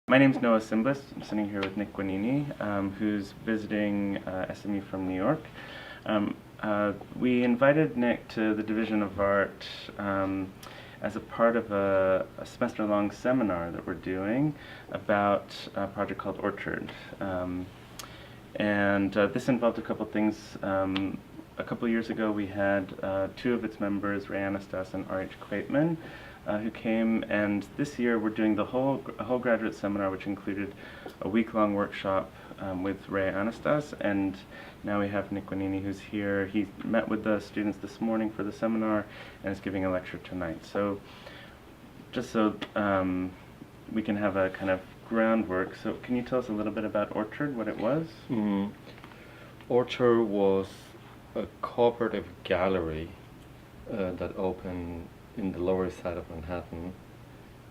My name's Noah Simblis. I'm sitting here with Nick Guagnini, who's visiting SMU from New York. We invited Nick to the Division of Art as a part of a semester-long seminar that we're doing about a project called Orchard. This involved a couple things. A couple years ago we had two of its members, Ray Anastas and R.H. Quaitman, who came, and this year we're doing a whole graduate seminar, which included a week-long workshop with Ray Anastas, and now we have Nick Guagnini, who's here. He met with the students this morning for the seminar and is giving a lecture tonight. So just so we can have a kind of groundwork, so can you tell us a little bit about Orchard, what it was? Orchard was a cooperative gallery that opened in the Lower East Side of Manhattan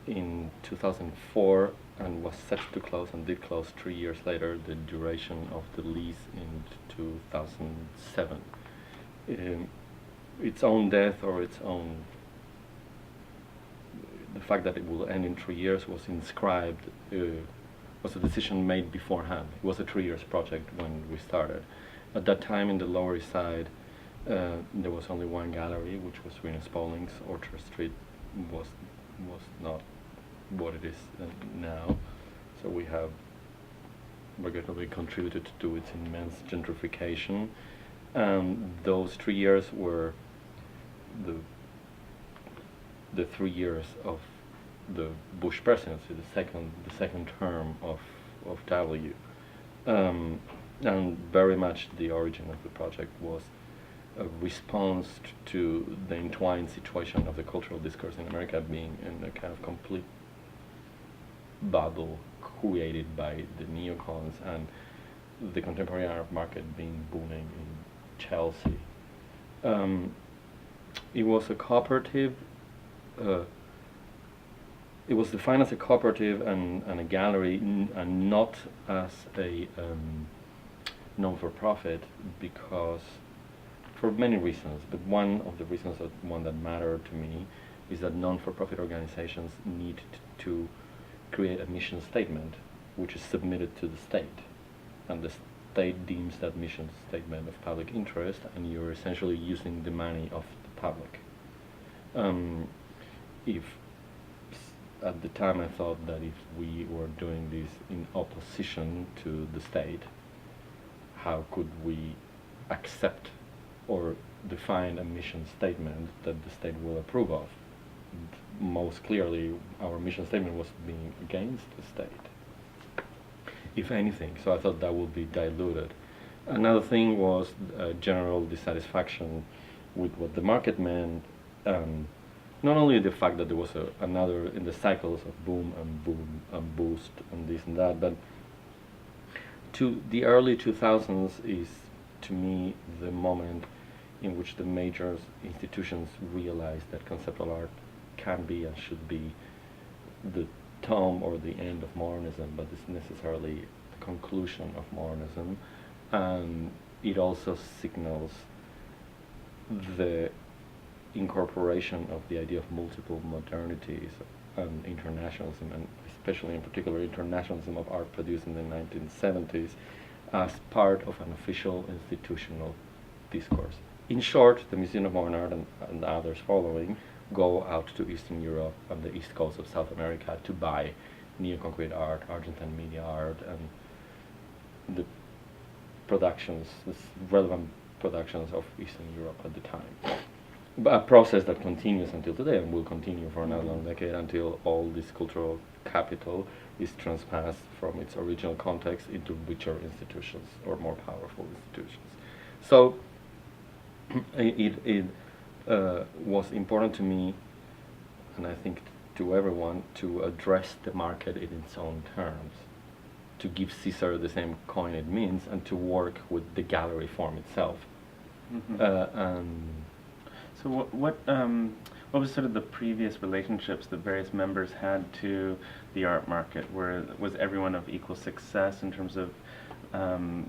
in 2004 and was set to close and did close 3 years later, the duration of the lease in 2007. Its own death or the fact that it will end in 3 years was inscribed, was a decision made beforehand. It was a 3 years project when we started. At that time in the Lower East Side, there was only one gallery, which was Rena Spolling's. Orchard Street was not what it is now. So we have regrettably contributed to its immense gentrification. Those 3 years were the 3 years of the Bush presidency, the second term of W. And very much the origin of the project was a response to the entwined situation of the cultural discourse in America being in a kind of complete bubble created by the neocons and the contemporary art market being booming in Chelsea. It was a cooperative. It was defined as a cooperative and a gallery, and not as a non-for-profit, because for many reasons, but one of the reasons that mattered to me is that non-for-profit organizations need to create a mission statement which is submitted to the state, and the state deems that mission statement of public interest, and you're essentially using the money of the public. At the time I thought that if we were doing this in opposition to the state, how could we accept or define a mission statement that the state will approve of? Most clearly, our mission statement was being against the state, if anything, so I thought that would be diluted. Another thing was general dissatisfaction with what the market meant, not only the fact that there was another in the cycles of boom and boost and this and that, but to the early 2000s is, to me, the moment in which the major institutions realized that conceptual art can be and should be the tomb or the end of modernism, but it's necessarily the conclusion of modernism. And it also signals the incorporation of the idea of multiple modernities and internationalism, and especially in particular internationalism of art produced in the 1970s as part of an official institutional discourse. In short, the Museum of Modern Art and others following go out to Eastern Europe and the east coast of South America to buy neo-concrete art, Argentine media art, and the productions, the relevant productions of Eastern Europe at the time. But a process that continues until today and will continue for another long decade until all this cultural capital is transpassed from its original context into richer institutions or more powerful institutions. So it was important to me, and I think to everyone, to address the market in its own terms, to give Caesar the same coin it means, and to work with the gallery form itself. So what was sort of the previous relationships that various members had to the art market? Was everyone of equal success in terms of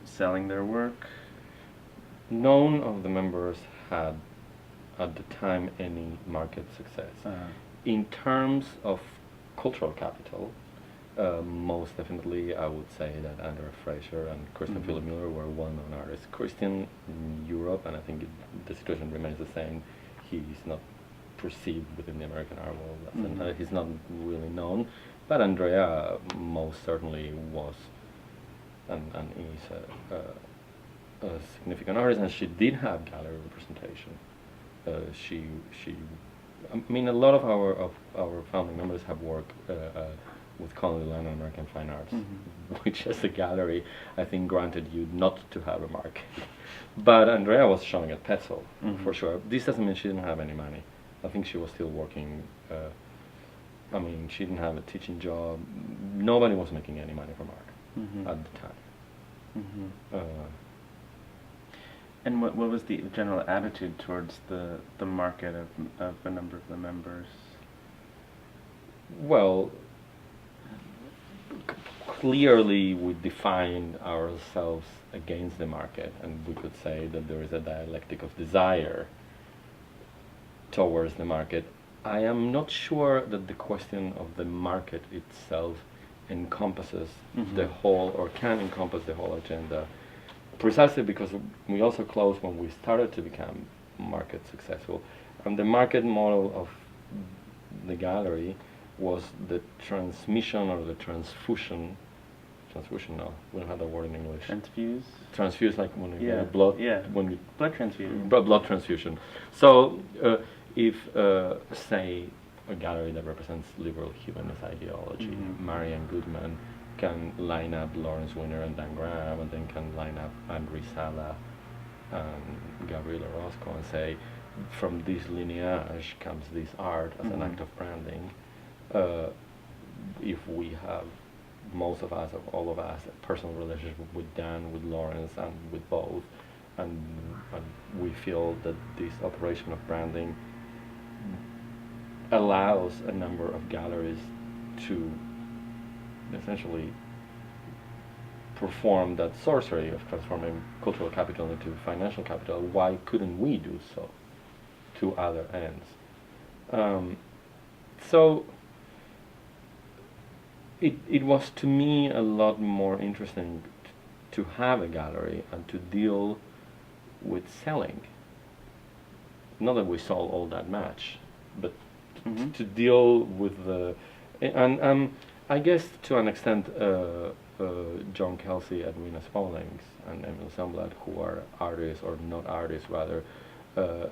selling their work? None of the members had at the time any market success. In terms of cultural capital, Most definitely, I would say that Andrea Fraser and Christian Philip Miller were well-known artists. Christian in Europe, and I think the situation remains the same. He's not perceived within the American art world, he's not really known. But Andrea most certainly was, and is a significant artist, and she did have gallery representation. I mean, a lot of our founding members have worked with Conley Line and American Fine Arts, which as a gallery, I think granted you not to have a mark. But Andrea was showing at Petzel, for sure. This doesn't mean she didn't have any money. I think she was still working. I mean, she didn't have a teaching job. Nobody was making any money from art at the time. And what was the general attitude towards the market of a number of the members? Well, clearly we defined ourselves against the market, and we could say that there is a dialectic of desire towards the market. I am not sure that the question of the market itself encompasses the whole, or can encompass the whole agenda, precisely because we also closed when we started to become market successful. And the market model of the gallery was the transmission or the transfusion, no, we don't have that word in English. Transfuse, like when you get blood. Yeah. When you Blood transfusion. Blood transfusion. So, if say a gallery that represents liberal humanist ideology, Marian Goodman can line up Lawrence Winner and Dan Graham, and then can line up Andrei Sala and Gabriela Roscoe, and say, from this lineage comes this art as an act of branding. If we have, most of us, or all of us, a personal relationship with Dan, with Lawrence, and with both, and we feel that this operation of branding allows a number of galleries to essentially perform that sorcery of transforming cultural capital into financial capital. Why couldn't we do so to other ends? So it was, to me, a lot more interesting to have a gallery and to deal with selling. Not that we sold all that much, but to deal with the, and I guess to an extent John Kelsey, Edwina Spaulding, and Emil Sandblad, who are artists, or not artists rather, you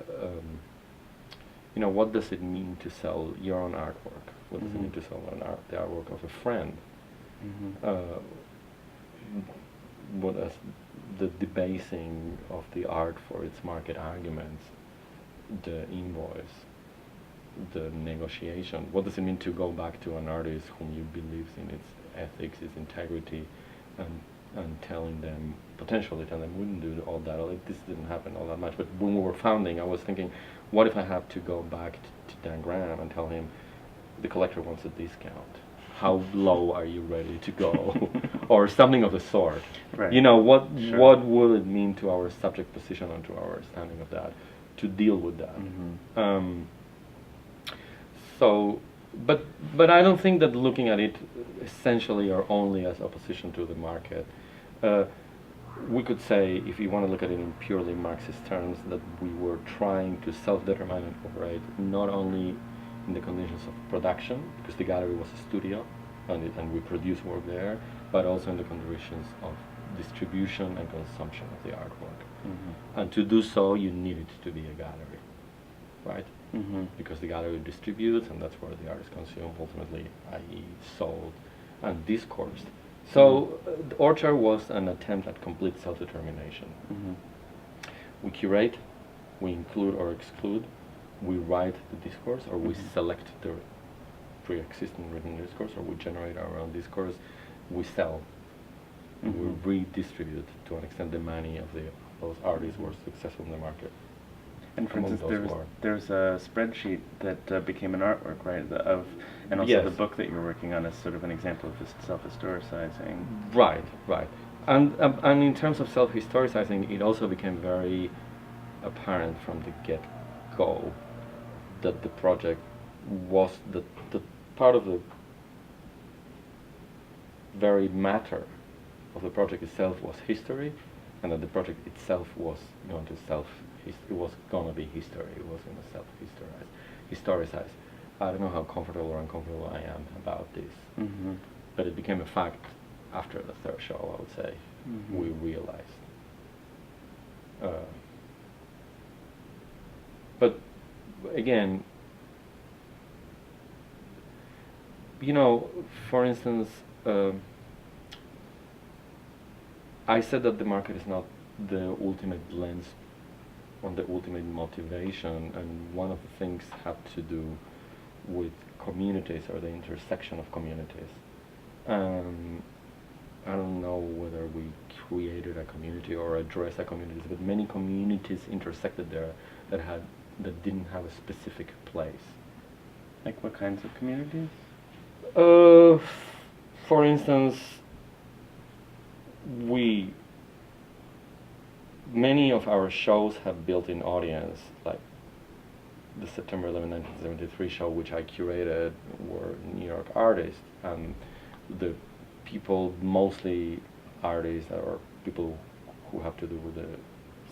know, what does it mean to sell your own artwork? What does it mean to sell the artwork of a friend? What is the debasing of the art for its market arguments, the invoice, the negotiation? What does it mean to go back to an artist whom you believes in its ethics, its integrity, and potentially telling them, we didn't do all that, this didn't happen all that much. But when we were founding, I was thinking, what if I have to go back to Dan Graham and tell him, the collector wants a discount. How low are you ready to go? Or something of the sort. Right. You know, what will it mean to our subject position and to our understanding of that, to deal with that? So, but I don't think that looking at it essentially or only as opposition to the market. We could say, if you want to look at it in purely Marxist terms, that we were trying to self-determine and operate not only in the conditions of production, because the gallery was a studio and we produced work there, but also in the conditions of distribution and consumption of the artwork. And to do so, you needed to be a gallery, right? Because the gallery distributes, and that's where the art is consumed, ultimately, i.e. sold and discoursed. So Orchard was an attempt at complete self-determination. We curate, we include or exclude, we write the discourse, or we select the pre-existing written discourse, or we generate our own discourse, we sell, we redistribute to an extent the money of those artists who were successful in the market. And for instance, there's a spreadsheet that became an artwork, right? And also the book that you're working on is sort of an example of self-historicizing. Right. And in terms of self-historicizing, it also became very apparent from the get-go that the project was the part of the very matter of the project itself was history, and that the project itself was going to it was going to be history. It was going to historicize. I don't know how comfortable or uncomfortable I am about this, but it became a fact after the third show. I would say we realized. But again, for instance, I said that the market is not the ultimate lens or the ultimate motivation, and one of the things had to do with communities or the intersection of communities. I don't know whether we created a community or addressed a community, but many communities intersected there that didn't have a specific place. Like what kinds of communities? For instance, many of our shows have built-in audience, like the September 11, 1973 show, which I curated, were New York artists, and the people, mostly artists or people who have to do with the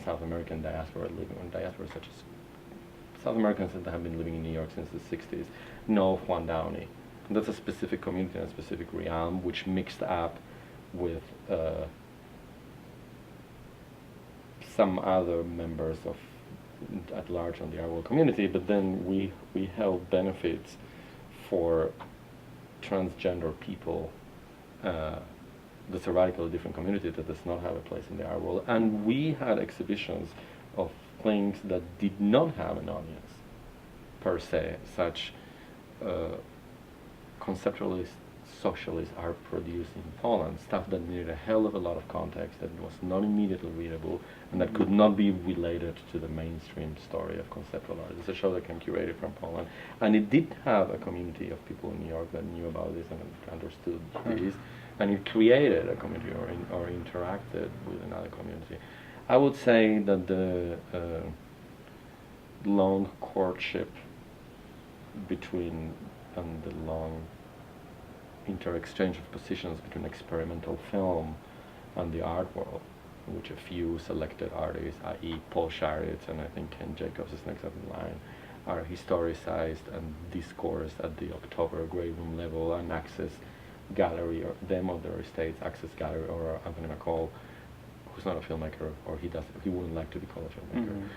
South American diaspora, living in diaspora, such as South Americans that have been living in New York since the 60s, know Juan Downey. And that's a specific community and a specific realm, which mixed up with some other members of at large on the art world community, but then we held benefits for transgender people. That's a radically different community that does not have a place in the art world, and we had exhibitions of things that did not have an audience per se, such conceptualist socialist art produced in Poland, stuff that needed a hell of a lot of context, that was not immediately readable, and that could not be related to the mainstream story of conceptual art. It's a show that came curated from Poland, and it did have a community of people in New York that knew about this and understood this, and it created a community or interacted with another community. I would say that the long courtship between and the long inter-exchange of positions between experimental film and the art world, in which a few selected artists, i.e. Paul Sharits and I think Ken Jacobs is next up in line, are historicized and discoursed at the October Grey Room level, and Access Gallery, or them on their estates, Access Gallery, or Anthony McCall, who's not a filmmaker, or he wouldn't like to be called a filmmaker,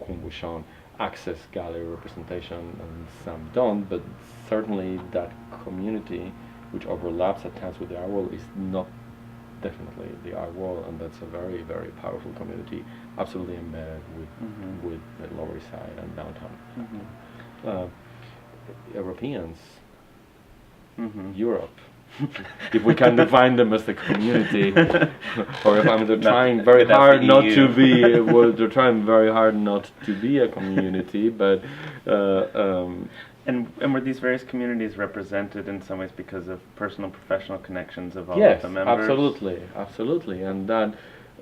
whom we shown Access Gallery representation, and some don't, but certainly that community, which overlaps at times with the art world, is not definitely the art world, and that's a very, very powerful community, absolutely embedded with the Lower East Side and downtown. Europeans, Europe, if we can define them as a community, or if they're trying very hard not to be, well, they're trying very hard not to be a community, but And were these various communities represented in some ways because of personal, professional connections of all yes, of the members? absolutely, and that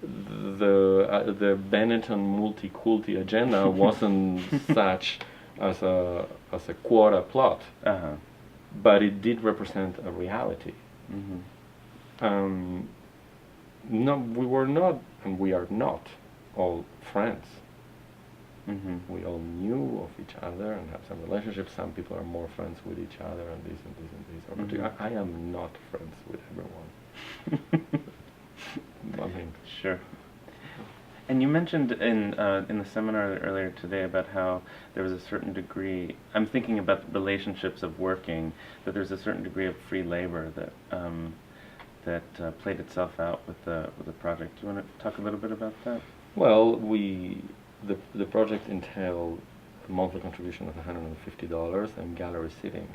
the Benetton multi-culti agenda wasn't such as a quota plot, but it did represent a reality. No, we were not, and we are not all friends. We all knew of each other and have some relationships. Some people are more friends with each other, and this and this and this. Or I am not friends with everyone. I mean, sure. And you mentioned in the seminar earlier today about how there was a certain degree. I'm thinking about the relationships of working. That there's a certain degree of free labor that played itself out with the project. Do you want to talk a little bit about that? well, the project entailed a monthly contribution of $150 and gallery seating.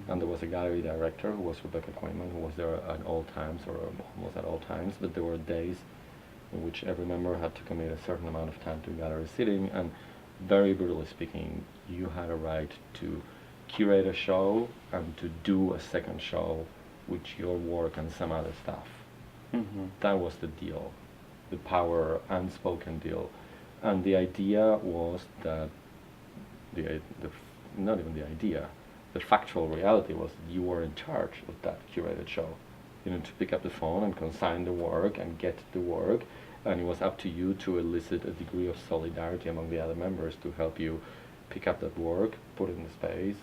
And there was a gallery director, who was Rebecca Quayman, who was there at all times, or almost at all times, but there were days in which every member had to commit a certain amount of time to gallery seating, and very brutally speaking, you had a right to curate a show and to do a second show with your work and some other stuff. That was the deal, the power unspoken deal. And the idea was that, not even the idea, the factual reality was that you were in charge of that curated show. you know, to pick up the phone and consign the work and get the work, and it was up to you to elicit a degree of solidarity among the other members to help you pick up that work, put it in the space,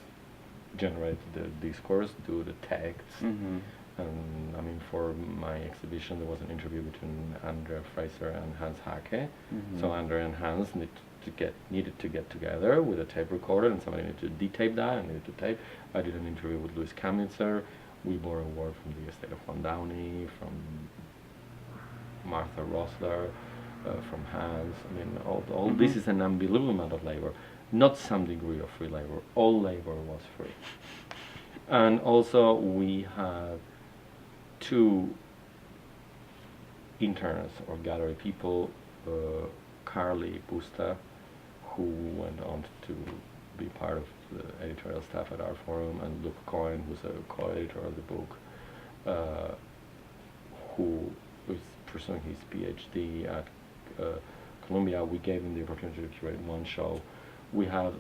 generate the discourse, do the text. Mm-hmm. And I mean, for my exhibition, there was an interview between Andrea Fraser and Hans Hake. Mm-hmm. So Andrea and Hans needed to get together with a tape recorder, and somebody needed to de-tape that and needed to tape. I did an interview with Louis Kamnitzer. We bore a word from the estate of Juan Downey, from Martha Rosler, from Hans. I mean, all this is an unbelievable amount of labor. Not some degree of free labor. All labor was free. And also we have 2 interns or gallery people, Carly Busta, who went on to be part of the editorial staff at Art Forum, and Luke Cohen, who's a co-editor of the book, who is pursuing his PhD at Columbia. We gave him the opportunity to curate one show. We had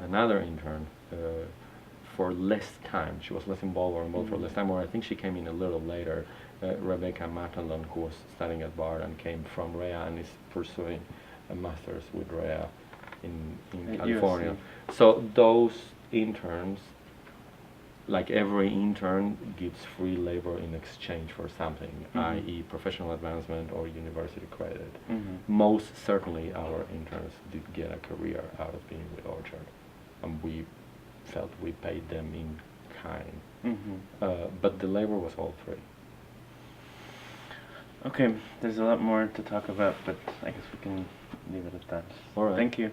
another intern for less time. She was less involved for less time, or I think she came in a little later. Rebecca Matalon, who was studying at Bard and came from REA and is pursuing a master's with REA in California. So those interns, like every intern, gives free labor in exchange for something, i.e. professional advancement or university credit. Most certainly our interns did get a career out of being with Orchard, and we felt we paid them in kind. But the labor was all free. Okay, there's a lot more to talk about, but I guess we can leave it at that. All right. Thank you.